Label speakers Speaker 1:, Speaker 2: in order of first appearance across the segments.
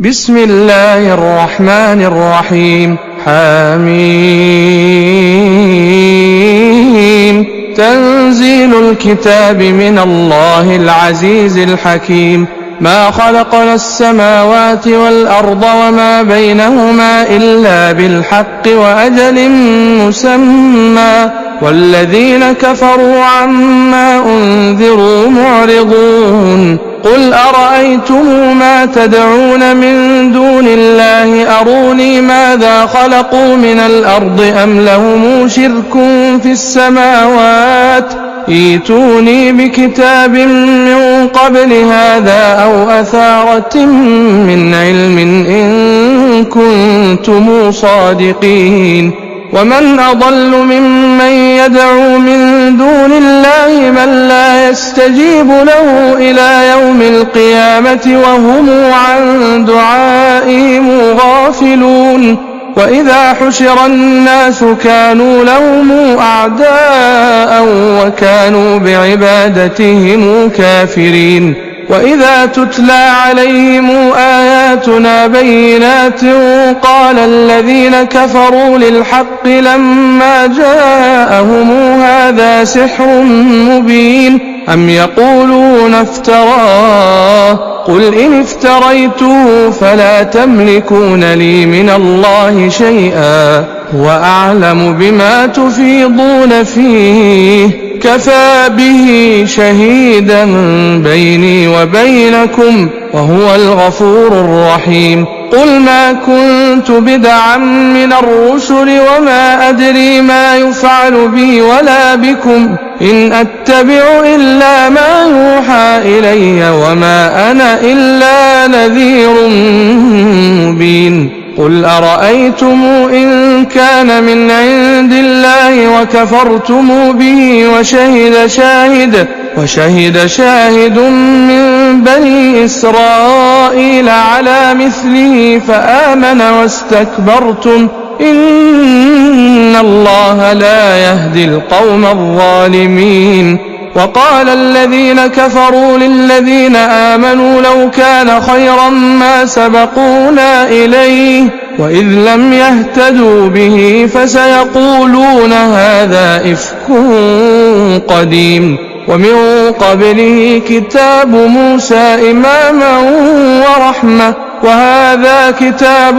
Speaker 1: بسم الله الرحمن الرحيم. حميم. تنزيل الكتاب من الله العزيز الحكيم. ما خلقنا السماوات والأرض وما بينهما إلا بالحق وأجل مسمى، والذين كفروا عما أنذروا معرضون. قل أرأيتم ما تدعون من دون الله أروني ماذا خلقوا من الأرض أم لهم شرك في السماوات ائتوني بكتاب من قبل هذا أو أثارة من علم إن كنتم صادقين. ومن أضل ممن يدعو من دون الله من لا يستجيب له إلى يوم القيامة وهم عن دعائهم غافلون. وإذا حشر الناس كانوا لهم أعداء وكانوا بعبادتهم كافرين. وإذا تتلى عليهم آياتنا بينات قال الذين كفروا للحق لما جاءهم هذا سحر مبين أم يقولون افتراه قل إن افتريته فلا تملكون لي من الله شيئا وأعلم بما تفيضون فيه كفى به شهيدا بيني وبينكم وهو الغفور الرحيم. قل ما كنت بدعا من الرسل وما أدري ما يفعل بي ولا بكم إن أتبع إلا ما يوحى إلي وما أنا إلا نذير مبين. قل أرأيتم إن كان من عند الله وكفرتم به وشهد شاهد من بني إسرائيل على مثله فآمن واستكبرتم إن الله لا يهدي القوم الظالمين. وقال الذين كفروا للذين آمنوا لو كان خيرا ما سبقونا إليه وإذ لم يهتدوا به فسيقولون هذا إفك قديم. ومن قبله كتاب موسى إماما ورحمة وهذا كتاب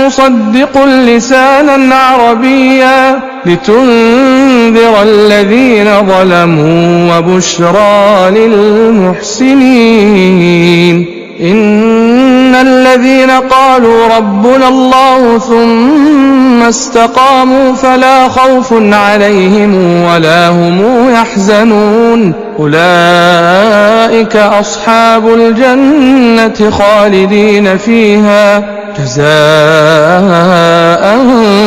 Speaker 1: مصدق لسانا عربيا لتنذر الذين ظلموا وبشرى للمحسنين. إن الذين قالوا ربنا الله ثم استقاموا فلا خوف عليهم ولا هم يحزنون أولئك أصحاب الجنة خالدين فيها جزاء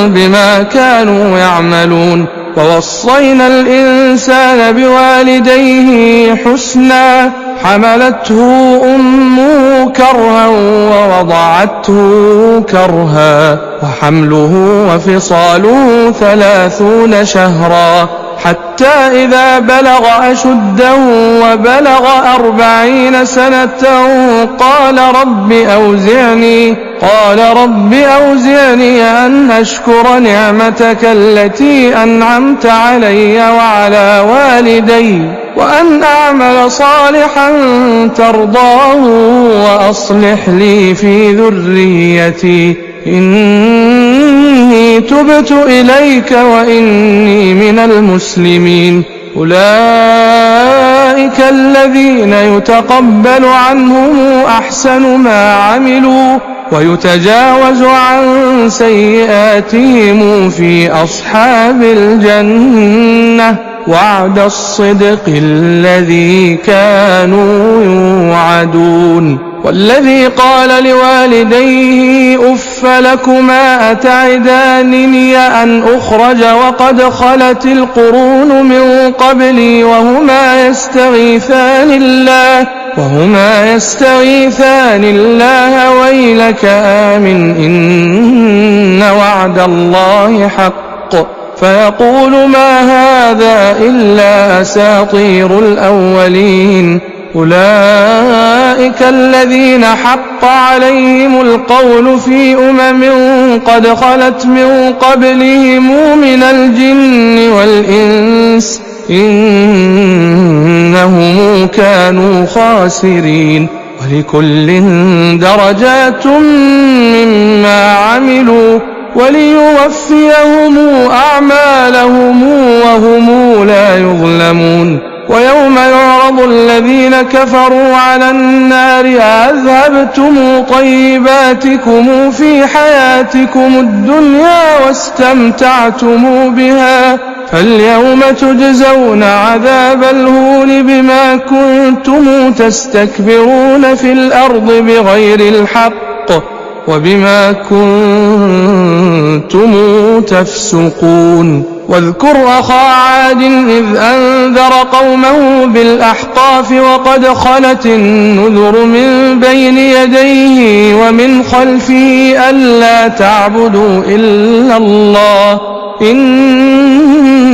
Speaker 1: بما كانوا يعملون. ووصينا الإنسان بوالديه حسنا حملته أمه كرها ووضعته كرها وحمله وفصاله 30 شهرا حتى إذا بلغ أشده وبلغ 40 سنة قال رب أوزعني أن أشكر نعمتك التي أنعمت علي وعلى والدي وأن أعمل صالحا ترضاه وأصلح لي في ذريتي إني تبت إليك وإني من المسلمين. أولئك الذين يتقبل عنهم أحسن ما عملوا ويتجاوز عن سيئاتهم في أصحاب الجنة وعد الصدق الذي كانوا يوعدون. والذي قال لوالديه أف لكما أتعدانني أن أخرج وقد خلت القرون من قبلي وهما يستغيثان الله ويلك آمن إن وعد الله حق فيقول ما هذا إلا أساطير الأولين أولئك الذين حق عليهم القول في قد خلت من قبلهم من الجن والإنس إنهم كانوا خاسرين ولكل درجات مما عملوا وليوفيهم أعمالهم وهم لا يظلمون ويوم يعرض الذين كفروا على النار أذهبتم طيباتكم في حياتكم الدنيا واستمتعتم بها فاليوم تجزون عذاب الهون بما كنتم تستكبرون في الأرض بغير الحق وبما كنتم تفسقون واذكر أخا عاد إذ أنذر قومه بالأحقاف وقد خلت النذر من بين يديه ومن خلفه ألا تعبدوا إلا الله إني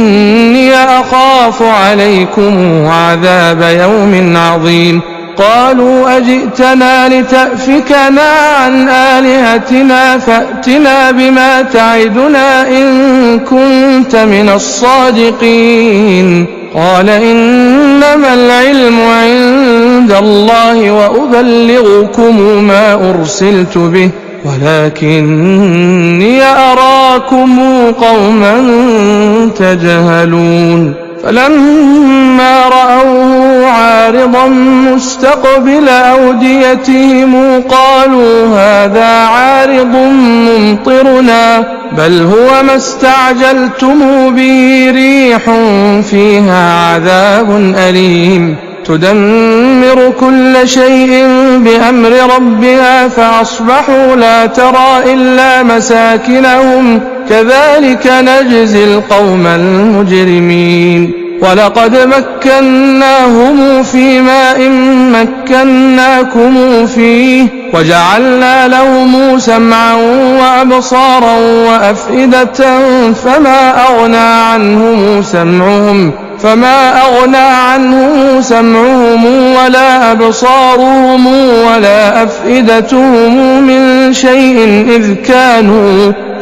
Speaker 1: أخاف عليكم عذاب يوم عظيم قالوا أجئتنا لتأفكنا عن آلهتنا فأتنا بما تعدنا إن كنت من الصادقين قال إنما العلم عند الله وأبلغكم ما أرسلت به ولكني أراكم قوما تجهلون فلما رأوه عارضا مستقبل أوديتهم قالوا هذا عارض ممطرنا بل هو ما استعجلتم به ريح فيها عذاب أليم تدمر كل شيء بأمر ربها فأصبحوا لا ترى إلا مساكنهم كذلك نجزي القوم المجرمين ولقد مكناهم في ماء مكناكم فيه وجعلنا لهم سمعا وأبصارا وأفئدة فما أغنى عنهم سمعهم ولا أبصارهم ولا أفئدتهم من شيء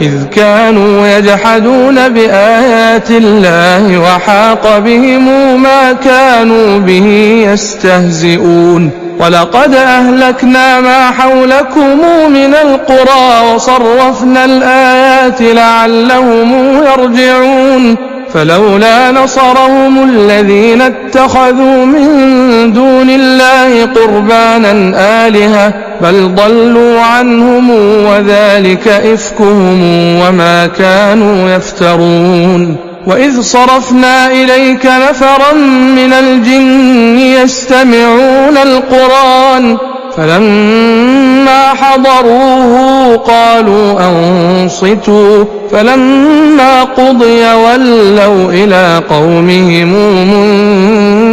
Speaker 1: إذ كانوا يجحدون بآيات الله وحاق بهم ما كانوا به يستهزئون ولقد أهلكنا ما حولكم من القرى وصرفنا الآيات لعلهم يرجعون فلولا نصرهم الذين اتخذوا من دون الله قربانا آلهة بل ضلوا عنهم وذلك إفكهم وما كانوا يفترون وإذ صرفنا إليك نفرا من الجن يستمعون القرآن فلما حضروه قالوا أنصتوا فلما قضي ولوا إلى قومهم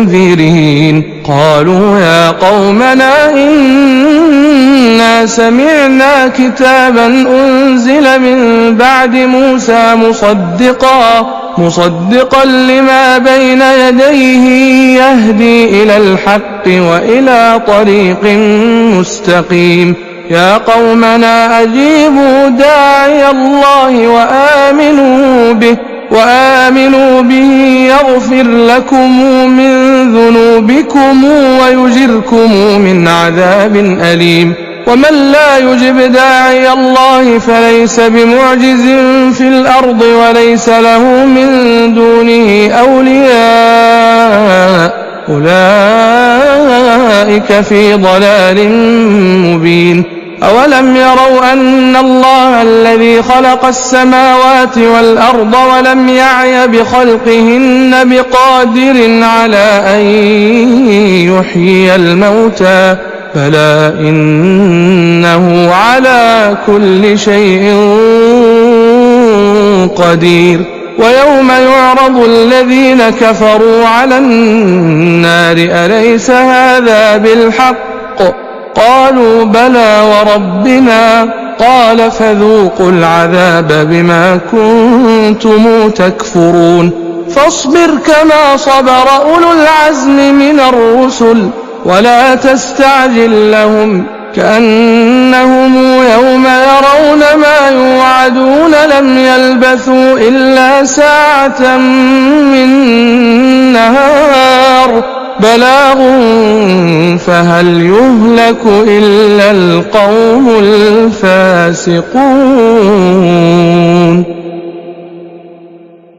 Speaker 1: منذرين قالوا يا قومنا إنا سمعنا كتابا أنزل من بعد موسى مصدقا لما بين يديه يهدي إلى الحق وإلى طريق مستقيم يا قومنا أجيبوا داعي الله وآمنوا به يغفر لكم من ذنوبكم ويجركم من عذاب أليم ومن لا يجب داعي الله فليس بمعجز في الأرض وليس له من دونه أولياء أولئك في ضلال مبين أولم يروا أن الله الذي خلق السماوات والأرض ولم يعي بخلقهن بقادر على أن يحيي الموتى بلى إنه على كل شيء قدير ويوم يعرض الذين كفروا على النار أليس هذا بالحق قالوا بلى وربنا قال فذوقوا العذاب بما كنتم تكفرون فاصبر كما صبر أولو العزم من الرسل ولا تستعجل لهم كأنهم يوم يرون ما يوعدون لم يلبثوا إلا ساعة من نهار بلاغ فهل يهلك إلا القوم الفاسقون.